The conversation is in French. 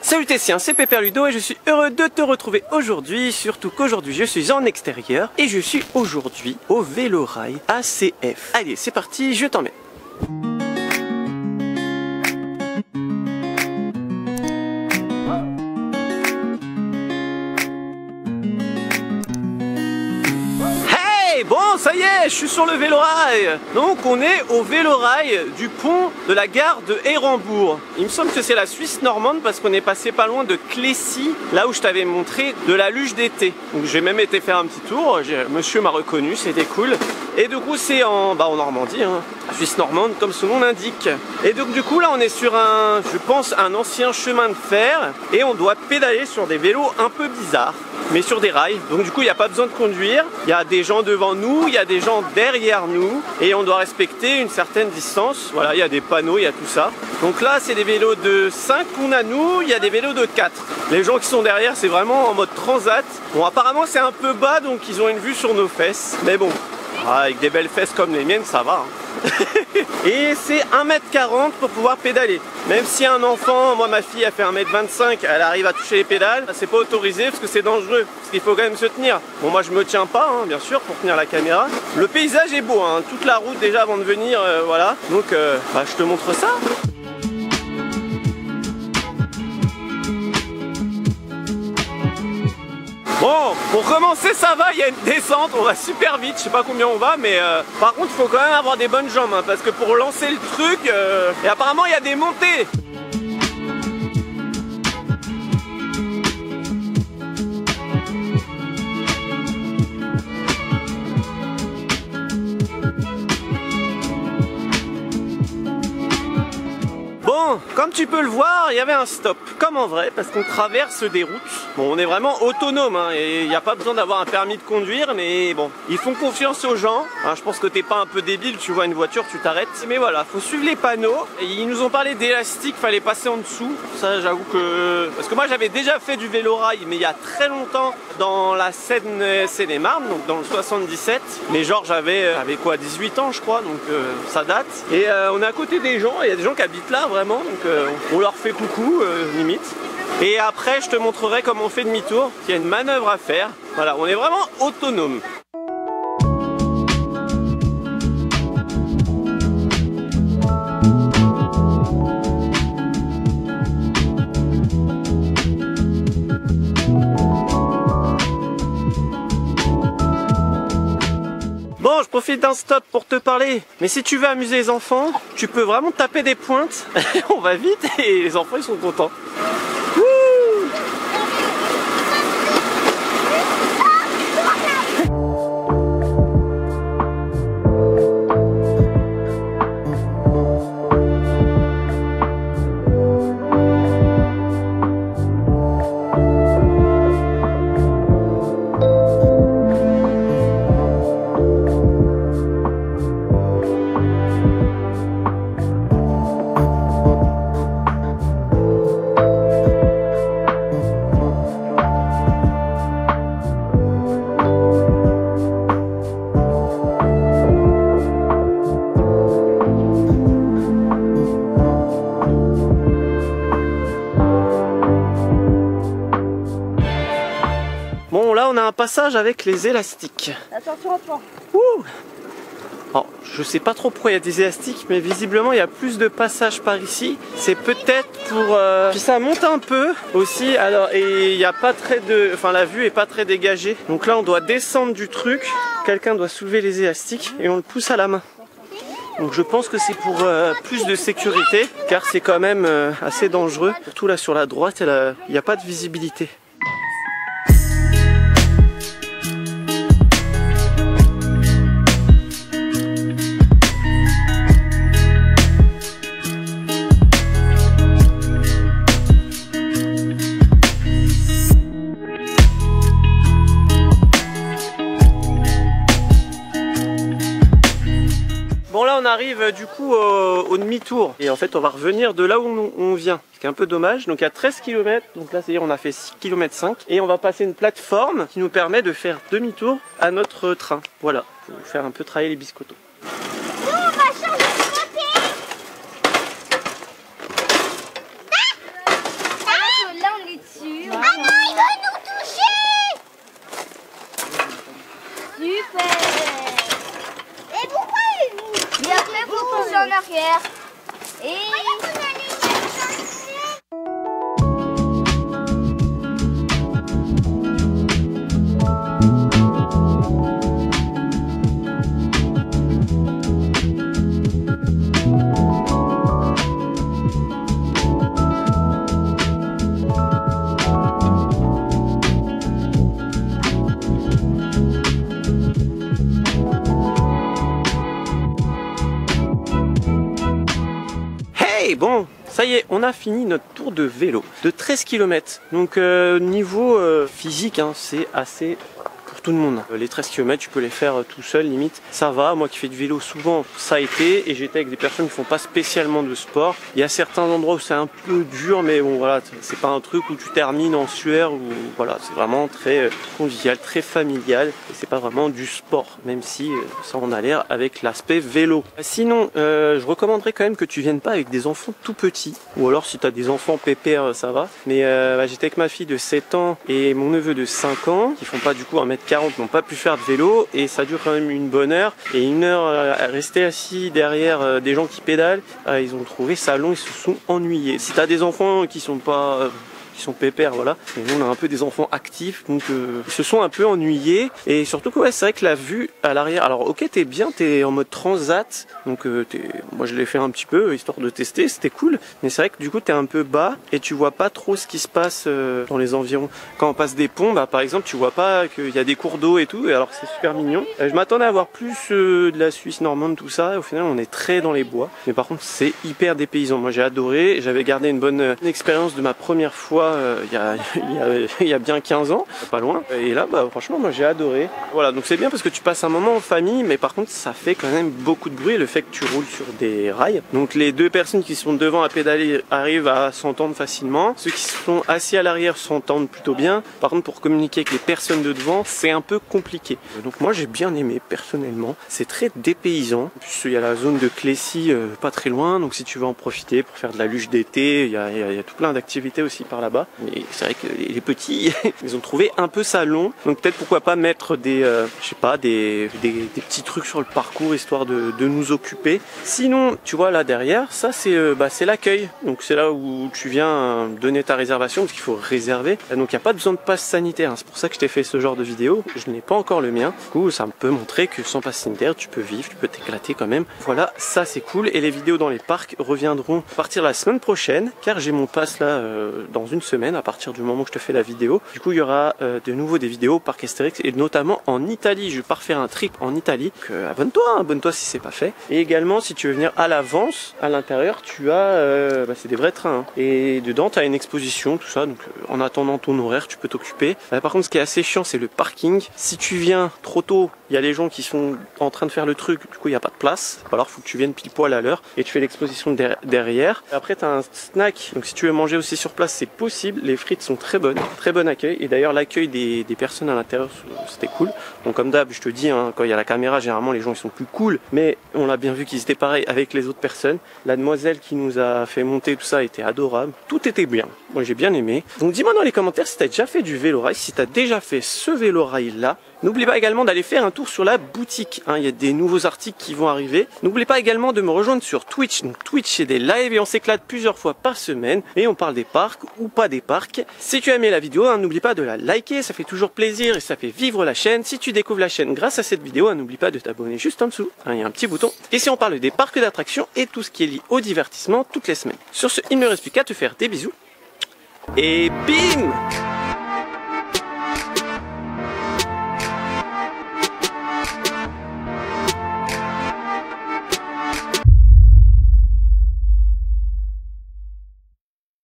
Salutations, c'est Pépère Ludo et je suis heureux de te retrouver aujourd'hui, surtout qu'aujourd'hui je suis en extérieur et je suis aujourd'hui au Vélorail ACF. Allez, c'est parti, je t'emmène. Bon, ça y est, je suis sur le Vélorail. Donc on est au Vélorail du pont de la gare de Hérambourg. Il me semble que c'est la Suisse normande parce qu'on est passé pas loin de Clécy, là où je t'avais montré de la luge d'été. Donc j'ai même été faire un petit tour, monsieur m'a reconnu, c'était cool. Et du coup c'est en Normandie, hein. Suisse normande comme son nom l'indique. Et donc du coup là on est sur je pense un ancien chemin de fer et on doit pédaler sur des vélos un peu bizarres, mais sur des rails. Donc du coup il n'y a pas besoin de conduire, il y a des gens devant nous, il y a des gens derrière nous et on doit respecter une certaine distance. Voilà, il y a des panneaux, il y a tout ça. Donc là c'est des vélos de 5 qu'on a nous, il y a des vélos de 4. Les gens qui sont derrière c'est vraiment en mode transat. Bon apparemment c'est un peu bas donc ils ont une vue sur nos fesses, mais bon, avec des belles fesses comme les miennes ça va, hein. Et c'est 1m40 pour pouvoir pédaler. Même si un enfant, moi ma fille a fait 1m25, elle arrive à toucher les pédales, c'est pas autorisé parce que c'est dangereux, parce qu'il faut quand même se tenir. Bon moi je me tiens pas, hein, bien sûr, pour tenir la caméra. Le paysage est beau, hein, toute la route déjà avant de venir, voilà. Donc je te montre ça. Bon, pour commencer ça va, il y a une descente, on va super vite, je sais pas combien on va, mais par contre il faut quand même avoir des bonnes jambes, hein, parce que pour lancer le truc, et apparemment il y a des montées. Bon, comme tu peux le voir, il y avait un stop, comme en vrai, parce qu'on traverse des routes. Bon, on est vraiment autonome, hein, et il n'y a pas besoin d'avoir un permis de conduire, mais bon, ils font confiance aux gens. Hein, je pense que t'es pas un peu débile, tu vois une voiture, tu t'arrêtes. Mais voilà, faut suivre les panneaux. Et ils nous ont parlé d'élastique, fallait passer en dessous. Ça, j'avoue que... Parce que moi, j'avais déjà fait du vélorail, mais il y a très longtemps, dans la Seine-et-Marne, donc dans le 77. Mais genre, j'avais quoi, 18 ans, je crois, donc ça date. Et on est à côté des gens, il y a des gens qui habitent là, vraiment. Donc on leur fait coucou, limite. Et après je te montrerai comment on fait demi-tour. Il y a une manœuvre à faire. Voilà, on est vraiment autonome. Bon, je profite d'un stop pour te parler, mais si tu veux amuser les enfants, tu peux vraiment taper des pointes, on va vite et les enfants ils sont contents. Wouh! Bon là on a un passage avec les élastiques. Attention à toi. Ouh. Alors, je sais pas trop pourquoi il y a des élastiques, mais visiblement il y a plus de passages par ici. C'est peut-être pour... Puis ça monte un peu aussi, alors et il n'y a pas très de... Enfin la vue est pas très dégagée. Donc là on doit descendre du truc, quelqu'un doit soulever les élastiques et on le pousse à la main. Donc je pense que c'est pour plus de sécurité, car c'est quand même assez dangereux. Surtout là sur la droite, il n'y a pas de visibilité. Bon là on arrive du coup au demi-tour et en fait on va revenir de là où on vient, ce qui est un peu dommage. Donc il y a 13 km, donc là c'est-à-dire on a fait 6 km 5 et on va passer une plateforme qui nous permet de faire demi-tour à notre train. Voilà, pour faire un peu travailler les biscottos. Nous on va changer de côté. bon, ça y est, on a fini notre tour de vélo de 13 km. Donc niveau physique, hein, c'est assez... tout le monde. Les 13 km, tu peux les faire tout seul, limite. Ça va, moi qui fais du vélo souvent, ça a été. Et j'étais avec des personnes qui font pas spécialement de sport. Il y a certains endroits où c'est un peu dur, mais bon voilà, c'est pas un truc où tu termines en sueur. Ou voilà, c'est vraiment très convivial, très familial. Et c'est pas vraiment du sport, même si ça en a l'air avec l'aspect vélo. Sinon, je recommanderais quand même que tu viennes pas avec des enfants tout petits. Ou alors si tu as des enfants pépères, ça va. Mais j'étais avec ma fille de 7 ans et mon neveu de 5 ans, qui font pas du coup 1m40, n'ont pas pu faire de vélo et ça dure quand même une bonne heure et une heure à rester assis derrière des gens qui pédalent, ils ont trouvé ça long, ils se sont ennuyés. Si tu as des enfants qui sont pas... qui sont pépères, voilà. Et nous, on a un peu des enfants actifs, donc ils se sont un peu ennuyés. Et surtout que ouais, c'est vrai que la vue à l'arrière, alors ok, t'es bien, t'es en mode transat, donc moi je l'ai fait un petit peu, histoire de tester, c'était cool. Mais c'est vrai que du coup, t'es un peu bas et tu vois pas trop ce qui se passe dans les environs. Quand on passe des ponts, bah, par exemple, tu vois pas qu'il y a des cours d'eau et tout, et alors que c'est super mignon. Je m'attendais à voir plus de la Suisse normande, tout ça, et au final, on est très dans les bois. Mais par contre, c'est hyper dépaysant. Moi, j'ai adoré, j'avais gardé une bonne expérience de ma première fois il y a bien 15 ans, pas loin. Et là, bah, franchement, moi j'ai adoré. Voilà, donc c'est bien parce que tu passes un moment en famille, mais par contre, ça fait quand même beaucoup de bruit le fait que tu roules sur des rails. Donc les deux personnes qui sont devant à pédaler arrivent à s'entendre facilement. Ceux qui sont assis à l'arrière s'entendent plutôt bien. Par contre, pour communiquer avec les personnes de devant, c'est un peu compliqué. Donc moi j'ai bien aimé personnellement. C'est très dépaysant. En plus, il y a la zone de Clécy pas très loin. Donc si tu veux en profiter pour faire de la luge d'été, il y a tout plein d'activités aussi par là-bas. Et c'est vrai que les petits, ils ont trouvé un peu ça long. Donc peut-être pourquoi pas mettre des, je sais pas, des petits trucs sur le parcours histoire de nous occuper. Sinon, tu vois là derrière, ça c'est l'accueil. Donc c'est là où tu viens donner ta réservation parce qu'il faut réserver. Donc il n'y a pas besoin de passe sanitaire. C'est pour ça que je t'ai fait ce genre de vidéo. Je n'ai pas encore le mien. Du coup, ça peut montrer que sans passe sanitaire, tu peux vivre, tu peux t'éclater quand même. Voilà, ça c'est cool. Et les vidéos dans les parcs reviendront à partir de la semaine prochaine, car j'ai mon pass là dans une semaine à partir du moment où je te fais la vidéo. Du coup il y aura de nouveau des vidéos au parc Astérix et notamment en Italie. Je pars faire un trip en Italie. Abonne-toi, hein, abonne-toi si c'est pas fait. Et également si tu veux venir à l'avance, à l'intérieur tu as c'est des vrais trains hein. Et dedans tu as une exposition, tout ça. Donc en attendant ton horaire tu peux t'occuper. Par contre ce qui est assez chiant c'est le parking. Si tu viens trop tôt, il y a les gens qui sont en train de faire le truc, du coup il n'y a pas de place. Alors faut que tu viennes pile poil à l'heure et tu fais l'exposition derrière. Après tu as un snack, donc si tu veux manger aussi sur place c'est possible. Les frites sont très bonnes, très bon accueil. Et d'ailleurs l'accueil des personnes à l'intérieur c'était cool. Donc comme d'hab je te dis hein, quand il y a la caméra généralement les gens ils sont plus cool, mais on l'a bien vu qu'ils étaient pareils avec les autres personnes. La demoiselle qui nous a fait monter tout ça était adorable, tout était bien, moi j'ai bien aimé. Donc dis-moi dans les commentaires si tu as déjà fait du vélo-rail, si tu as déjà fait ce vélo-rail là. N'oublie pas également d'aller faire un tour sur la boutique, hein, il y a des nouveaux articles qui vont arriver. N'oublie pas également de me rejoindre sur Twitch. Donc Twitch c'est des lives et on s'éclate plusieurs fois par semaine et on parle des parcs ou pas des parcs. Si tu as aimé la vidéo, hein, n'oublie pas de la liker, ça fait toujours plaisir et ça fait vivre la chaîne. Si tu découvres la chaîne grâce à cette vidéo, hein, n'oublie pas de t'abonner juste en dessous, hein, il y a un petit bouton. Et si on parle des parcs d'attractions et tout ce qui est lié au divertissement toutes les semaines. Sur ce, il ne me reste plus qu'à te faire des bisous et bim!